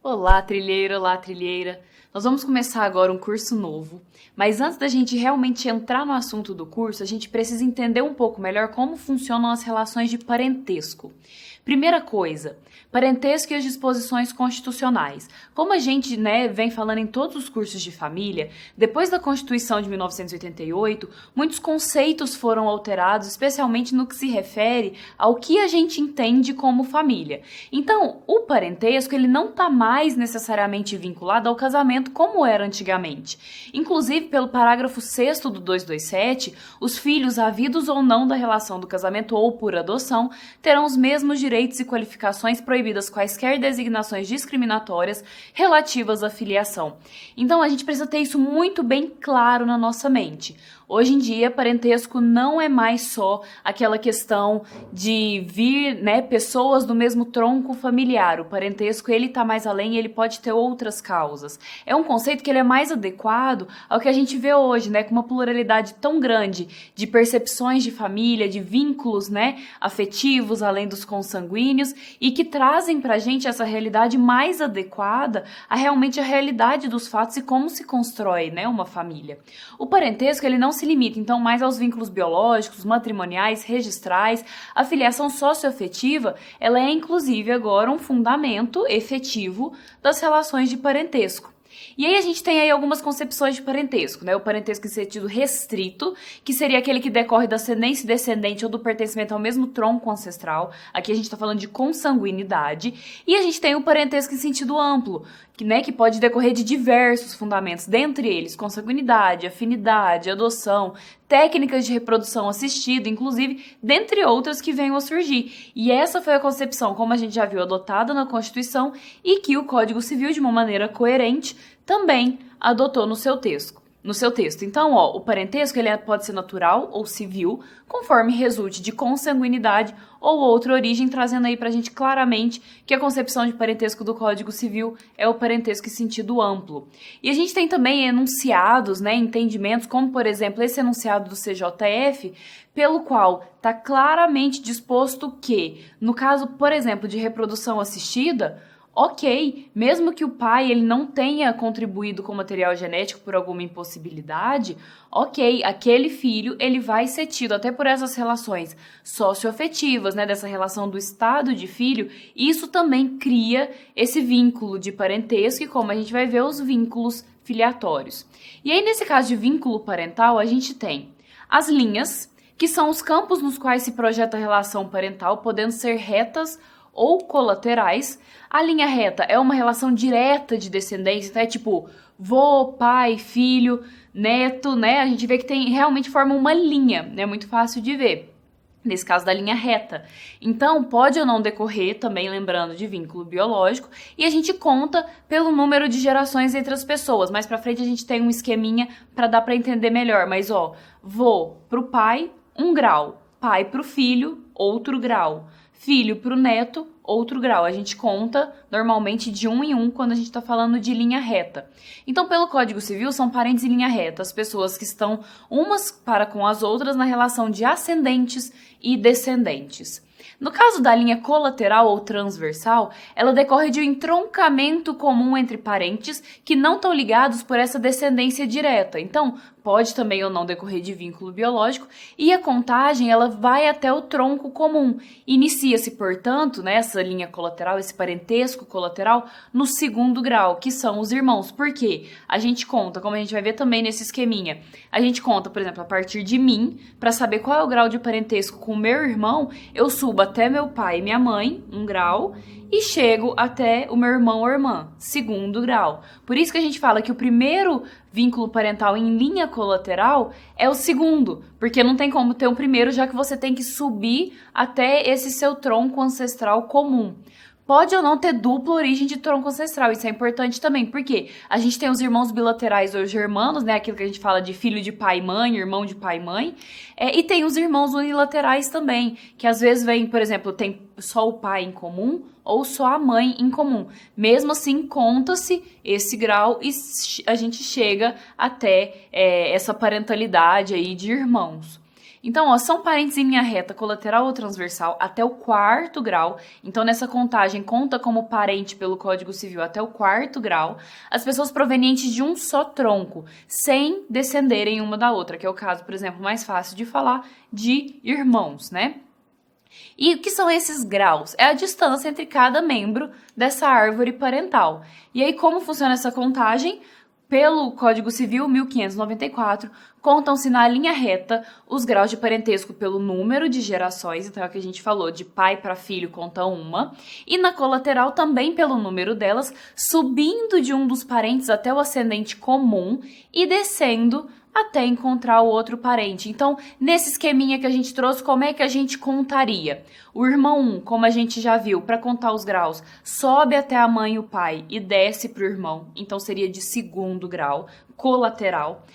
Olá, trilheira, olá, trilheira. Nós vamos começar agora um curso novo, mas antes da gente realmente entrar no assunto do curso, a gente precisa entender um pouco melhor como funcionam as relações de parentesco. Primeira coisa, parentesco e as disposições constitucionais. Como a gente, vem falando em todos os cursos de família, depois da Constituição de 1988, muitos conceitos foram alterados, especialmente no que se refere ao que a gente entende como família. Então, o parentesco ele não está mais necessariamente vinculado ao casamento como era antigamente. Inclusive, pelo parágrafo 6º do 227, os filhos, havidos ou não da relação do casamento ou por adoção, terão os mesmos direitos e qualificações, proibidas quaisquer designações discriminatórias relativas à filiação. Então, a gente precisa ter isso muito bem claro na nossa mente. Hoje em dia, parentesco não é mais só aquela questão de vir, pessoas do mesmo tronco familiar. O parentesco, ele tá mais além, ele pode ter outras causas. É um conceito que ele é mais adequado ao que a gente vê hoje, com uma pluralidade tão grande de percepções de família, de vínculos, afetivos, além dos consanguíneos, e que trazem pra gente essa realidade mais adequada a realmente a realidade dos fatos e como se constrói, uma família. O parentesco, ele não se limita, então, mais aos vínculos biológicos, matrimoniais, registrais. A filiação socioafetiva, ela é, inclusive, agora um fundamento efetivo das relações de parentesco. E aí a gente tem aí algumas concepções de parentesco, O parentesco em sentido restrito, que seria aquele que decorre da ascendência descendente ou do pertencimento ao mesmo tronco ancestral. Aqui a gente está falando de consanguinidade. E a gente tem o parentesco em sentido amplo, que pode decorrer de diversos fundamentos, dentre eles consanguinidade, afinidade, adoção, técnicas de reprodução assistida, inclusive, dentre outras que venham a surgir. E essa foi a concepção, como a gente já viu, adotada na Constituição e que o Código Civil, de uma maneira coerente, também adotou no seu texto. Então, o parentesco ele pode ser natural ou civil, conforme resulte de consanguinidade ou outra origem, trazendo aí pra gente claramente que a concepção de parentesco do Código Civil é o parentesco em sentido amplo. E a gente tem também enunciados, entendimentos, como, por exemplo, esse enunciado do CJF, pelo qual está claramente disposto que, no caso, por exemplo, de reprodução assistida, ok, mesmo que o pai ele não tenha contribuído com material genético por alguma impossibilidade, ok, aquele filho ele vai ser tido até por essas relações socioafetivas, dessa relação do estado de filho, e isso também cria esse vínculo de parentesco e, como a gente vai ver, os vínculos filiatórios. E aí, nesse caso de vínculo parental, a gente tem as linhas, que são os campos nos quais se projeta a relação parental, podendo ser retas ou colaterais. A linha reta é uma relação direta de descendência, então é tipo vô, pai, filho, neto, A gente vê que realmente forma uma linha, é muito fácil de ver. Nesse caso da linha reta. Então, pode ou não decorrer, também lembrando de vínculo biológico, e a gente conta pelo número de gerações entre as pessoas. Mais pra frente a gente tem um esqueminha pra dar pra entender melhor, mas vô pro pai, 1 grau, pai pro filho, outro grau, filho pro neto, outro grau. A gente conta normalmente de 1 em 1 quando a gente está falando de linha reta. Então, pelo Código Civil, são parentes em linha reta, as pessoas que estão umas para com as outras na relação de ascendentes e descendentes. No caso da linha colateral ou transversal, ela decorre de um entroncamento comum entre parentes que não estão ligados por essa descendência direta. Então, pode também ou não decorrer de vínculo biológico, e a contagem ela vai até o tronco comum. Inicia-se, portanto, essa linha colateral, esse parentesco colateral, no 2º grau, que são os irmãos. Por quê? A gente conta, como a gente vai ver também nesse esqueminha, a gente conta, por exemplo, a partir de mim, para saber qual é o grau de parentesco com o meu irmão, eu subo até meu pai e minha mãe, 1 grau, e chego até o meu irmão ou irmã, 2º grau. Por isso que a gente fala que o primeiro vínculo parental em linha colateral é o 2º, porque não tem como ter um primeiro, já que você tem que subir até esse seu tronco ancestral comum. Pode ou não ter dupla origem de tronco ancestral, isso é importante também, porque a gente tem os irmãos bilaterais ou germanos, aquilo que a gente fala de filho de pai e mãe, irmão de pai e mãe, e tem os irmãos unilaterais também, que às vezes vem, por exemplo, tem só o pai em comum ou só a mãe em comum. Mesmo assim, conta-se esse grau e a gente chega até essa parentalidade aí de irmãos. Então, ó, são parentes em linha reta, colateral ou transversal até o 4º grau. Então, nessa contagem, conta como parente pelo Código Civil até o 4º grau as pessoas provenientes de um só tronco, sem descenderem uma da outra, que é o caso, por exemplo, mais fácil de falar de irmãos, né? E o que são esses graus? É a distância entre cada membro dessa árvore parental. E aí, como funciona essa contagem? Pelo Código Civil 1594, contam-se na linha reta os graus de parentesco pelo número de gerações, então é o que a gente falou, de pai para filho conta uma, e na colateral também pelo número delas, subindo de um dos parentes até o ascendente comum e descendo até encontrar o outro parente. Então, nesse esqueminha que a gente trouxe, como é que a gente contaria? O irmão 1, como a gente já viu, para contar os graus, sobe até a mãe e o pai e desce para o irmão. Então, seria de 2º grau, colateral.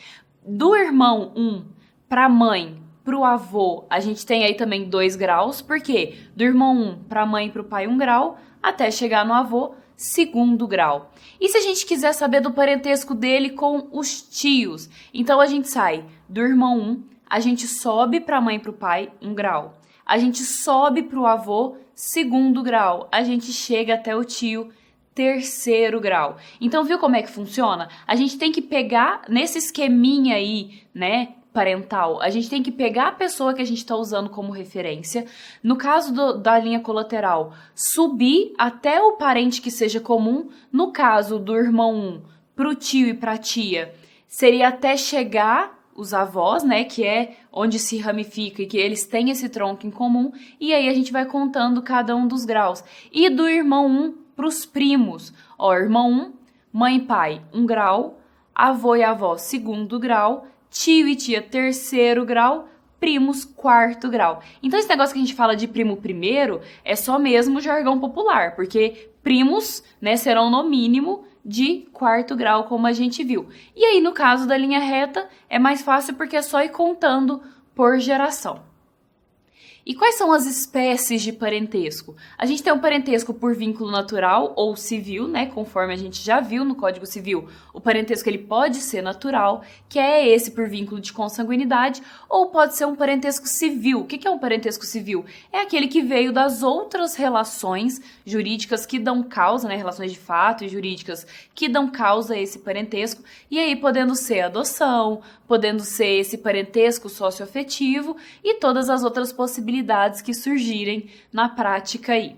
Do irmão 1 para a mãe, para o avô, a gente tem aí também 2 graus. Por quê? Do irmão 1 para a mãe e para o pai, 1 grau, até chegar no avô, 2º grau. E se a gente quiser saber do parentesco dele com os tios? Então, a gente sai do irmão 1, a gente sobe para a mãe e para o pai, 1 grau. A gente sobe para o avô, 2º grau. A gente chega até o tio, 3º grau. Então, viu como é que funciona? A gente tem que pegar nesse esqueminha aí, né, parental, a gente tem que pegar a pessoa que a gente está usando como referência. No caso da linha colateral, subir até o parente que seja comum. No caso do irmão 1, para o tio e para a tia, seria até chegar os avós, né, que é onde se ramifica e que eles têm esse tronco em comum. E aí a gente vai contando cada um dos graus. E do irmão 1 para os primos, ó, irmão 1, mãe e pai, 1 grau, avô e avó, 2º grau, tio e tia, 3º grau, primos, 4º grau. Então, esse negócio que a gente fala de primo primeiro é só mesmo jargão popular, porque primos, né, serão no mínimo de 4º grau, como a gente viu. E aí, no caso da linha reta, é mais fácil porque é só ir contando por geração. E quais são as espécies de parentesco? A gente tem um parentesco por vínculo natural ou civil, né? Conforme a gente já viu no Código Civil, o parentesco ele pode ser natural, que é esse por vínculo de consanguinidade, ou pode ser um parentesco civil. O que é um parentesco civil? É aquele que veio das outras relações jurídicas que dão causa, né? Relações de fato e jurídicas que dão causa a esse parentesco, e aí podendo ser adoção, podendo ser esse parentesco socioafetivo e todas as outras possibilidades que surgirem na prática aí.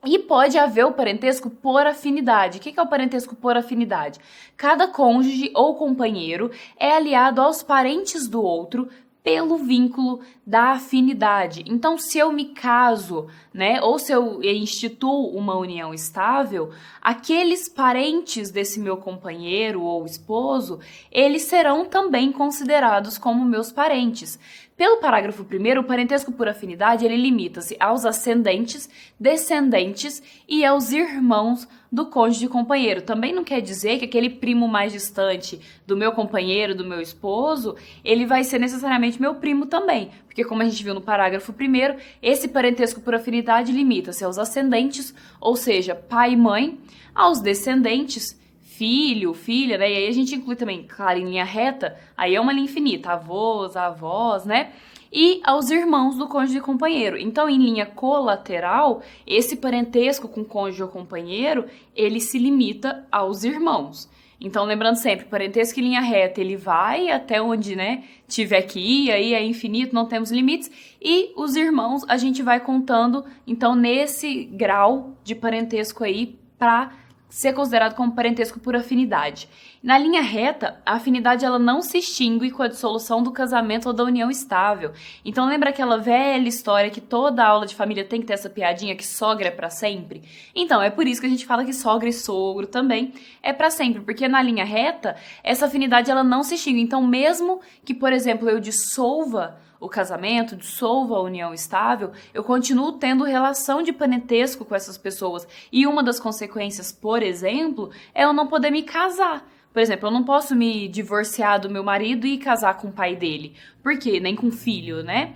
E pode haver o parentesco por afinidade. O que é o parentesco por afinidade? Cada cônjuge ou companheiro é aliado aos parentes do outro pelo vínculo da afinidade. Então, se eu me caso, né, ou se eu instituo uma união estável, aqueles parentes desse meu companheiro ou esposo, eles serão também considerados como meus parentes. Pelo parágrafo 1º, o parentesco por afinidade, ele limita-se aos ascendentes, descendentes e aos irmãos do cônjuge e companheiro. Também não quer dizer que aquele primo mais distante do meu companheiro, do meu esposo, ele vai ser necessariamente meu primo também. Porque como a gente viu no parágrafo 1º, esse parentesco por afinidade limita-se aos ascendentes, ou seja, pai e mãe, aos descendentes, filho, filha, né? E aí a gente inclui também, claro, em linha reta, aí é uma linha infinita, avós, avós, né? E aos irmãos do cônjuge e companheiro. Então, em linha colateral, esse parentesco com cônjuge ou companheiro, ele se limita aos irmãos. Então, lembrando sempre, parentesco em linha reta, ele vai até onde, né, tiver que ir, aí é infinito, não temos limites. E os irmãos, a gente vai contando, então, nesse grau de parentesco aí, para ser considerado como parentesco por afinidade. Na linha reta, a afinidade ela não se extingue com a dissolução do casamento ou da união estável. Então lembra aquela velha história que toda aula de família tem que ter essa piadinha que sogra é pra sempre? Então é por isso que a gente fala que sogra e sogro também é pra sempre, porque na linha reta essa afinidade ela não se extingue. Então mesmo que, por exemplo, eu dissolva o casamento, dissolva a união estável, eu continuo tendo relação de parentesco com essas pessoas. E uma das consequências, por exemplo, é eu não poder me casar. Por exemplo, eu não posso me divorciar do meu marido e casar com o pai dele. Por quê? Nem com o filho, né?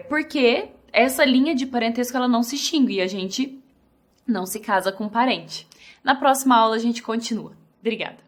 Porque essa linha de parentesco ela não se extingue e a gente não se casa com parente. Na próxima aula a gente continua. Obrigada.